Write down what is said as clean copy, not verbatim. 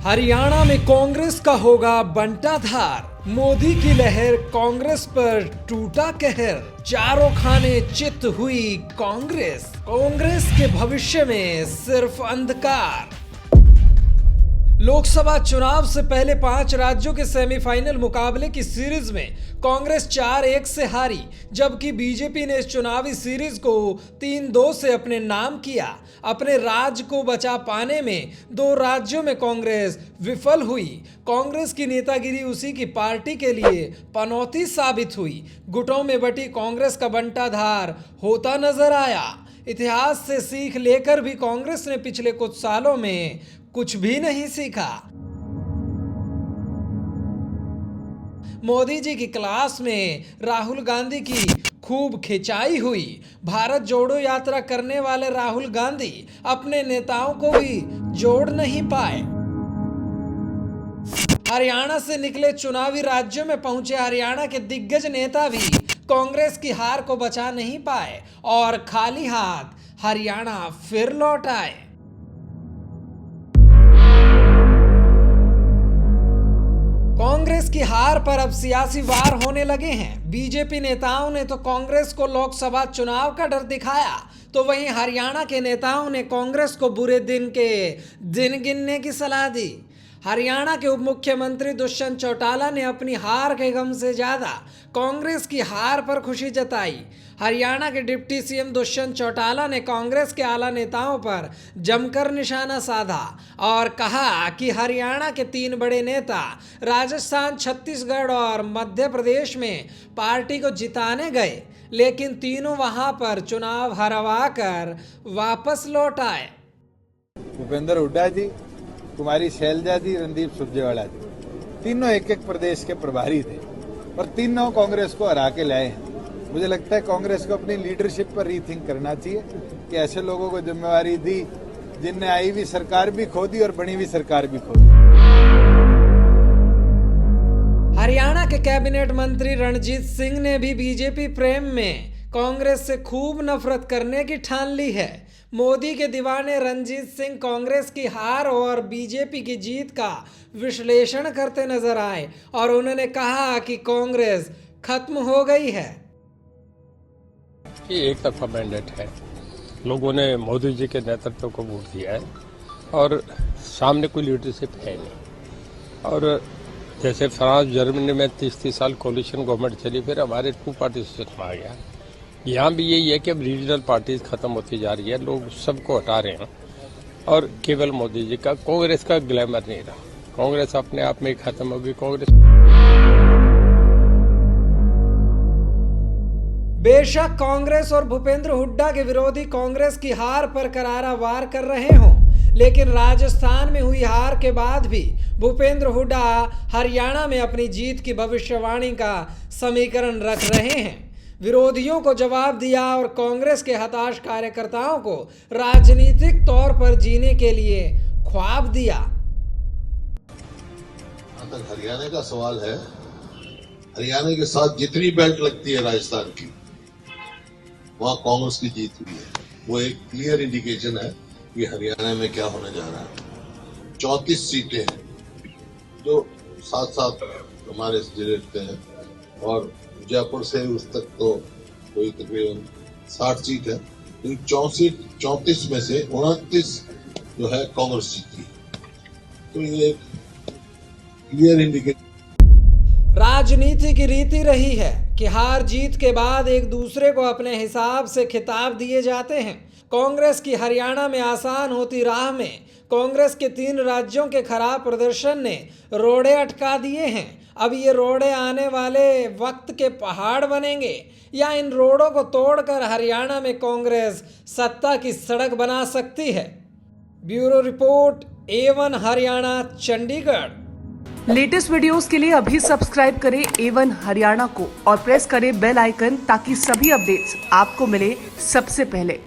हरियाणा में कांग्रेस का होगा बंटाधार। मोदी की लहर कांग्रेस पर टूटा कहर। चारों खाने चित हुई कांग्रेस। कांग्रेस के भविष्य में सिर्फ अंधकार। लोकसभा चुनाव से पहले 5 राज्यों के सेमीफाइनल मुकाबले की सीरीज में कांग्रेस 4-1 से हारी, जबकि बीजेपी ने इस चुनावी सीरीज को 3-2 से अपने नाम किया। अपने राज्य को बचा पाने में 2 राज्यों में कांग्रेस विफल हुई। कांग्रेस की नेतागिरी उसी की पार्टी के लिए पनौती साबित हुई। गुटों में बटी कांग्रेस का बंटाधार होता नजर आया। इतिहास से सीख लेकर भी कांग्रेस ने पिछले कुछ सालों में कुछ भी नहीं सीखा। मोदी जी की क्लास में राहुल गांधी की खूब खिंचाई हुई। भारत जोड़ो यात्रा करने वाले राहुल गांधी अपने नेताओं को भी जोड़ नहीं पाए। हरियाणा से निकले चुनावी राज्यों में पहुंचे हरियाणा के दिग्गज नेता भी कांग्रेस की हार को बचा नहीं पाए और खाली हाथ हरियाणा फिर लौट आए। कांग्रेस की हार पर अब सियासी वार होने लगे हैं। बीजेपी नेताओं ने तो कांग्रेस को लोकसभा चुनाव का डर दिखाया, तो वहीं हरियाणा के नेताओं ने कांग्रेस को बुरे दिन के दिन गिनने की सलाह दी। हरियाणा के उप मुख्यमंत्री दुष्यंत चौटाला ने अपनी हार के गम से ज्यादा कांग्रेस की हार पर खुशी जताई। हरियाणा के डिप्टी सीएम दुष्यंत चौटाला ने कांग्रेस के आला नेताओं पर जमकर निशाना साधा और कहा कि हरियाणा के 3 बड़े नेता राजस्थान, छत्तीसगढ़ और मध्य प्रदेश में पार्टी को जिताने गए, लेकिन तीनों वहां पर चुनाव हरवा कर वापस लौट आए। भूपेंद्र हुड्डा जी, कुमारी शैलजा जी, रणदीप सुरजेवाला जी, तीनों एक प्रदेश के प्रभारी थे और तीनों कांग्रेस को हरा के लाए हैं। मुझे लगता है कांग्रेस को अपनी लीडरशिप पर रीथिंक करना चाहिए कि ऐसे लोगों को जिम्मेवारी दी जिनने आई हुई सरकार भी खो दी और बनी हुई सरकार भी खो दी। हरियाणा के कैबिनेट मंत्री रणजीत सिंह ने भी बीजेपी प्रेम में कांग्रेस से खूब नफरत करने की ठान ली है। मोदी के दीवाने रणजीत सिंह कांग्रेस की हार और बीजेपी की जीत का विश्लेषण करते नजर आए और उन्होंने कहा कि कांग्रेस खत्म हो गई है। ये एक तरफा मैंडेट है। लोगों ने मोदी जी के नेतृत्व को वोट दिया है और सामने कोई लीडरशिप है नहीं। और जैसे फ्रांस, जर्मनी में 30 साल कोलिशन गवर्नमेंट चली, फिर हमारे 2 पार्टी सिस्टम आ गया। यहाँ भी यही है कि अब रीजनल पार्टीज खत्म होती जा रही है, लोग सबको हटा रहे हैं और केवल मोदी जी का, कांग्रेस का ग्लैमर नहीं रहा। कांग्रेस अपने आप में खत्म होगी। कांग्रेस बेशक कांग्रेस और भूपेंद्र हुड्डा के विरोधी कांग्रेस की हार पर करारा वार कर रहे हों, लेकिन राजस्थान में हुई हार के बाद भी भूपेंद्र हुड्डा हरियाणा में अपनी जीत की भविष्यवाणी का समीकरण रख रहे हैं। विरोधियों को जवाब दिया और कांग्रेस के हताश कार्यकर्ताओं को राजनीतिक तौर पर जीने के लिए ख्वाब दिया। तक हरियाणा का सवाल है, हरियाणा के साथ जितनी बेल्ट लगती है राजस्थान की, वहां कांग्रेस की जीत हुई है। वो एक क्लियर इंडिकेशन है कि हरियाणा में क्या होने जा रहा है। 34 सीटें हैं जो साथ हमारे जिले हैं और जयपुर से उस तक तो कोई तकरीबन 60 सीट है। 34 में से 29 जो है कांग्रेस जीती। तो ये क्लियर इंडिकेशन। राजनीति की रीति रही है कि हार जीत के बाद एक दूसरे को अपने हिसाब से खिताब दिए जाते हैं। कांग्रेस की हरियाणा में आसान होती राह में कांग्रेस के 3 राज्यों के खराब प्रदर्शन ने रोड़े अटका दिए हैं। अब ये रोड़े आने वाले वक्त के पहाड़ बनेंगे या इन रोड़ों को तोड़कर हरियाणा में कांग्रेस सत्ता की सड़क बना सकती है। Bureau report, A1 Haryana, Chandigarh. Latest videos के लिए अभी सब्सक्राइब करें A1 हरियाणा को और प्रेस करें बेल आइकन ताकि सभी अपडेट्स आपको मिले सबसे पहले।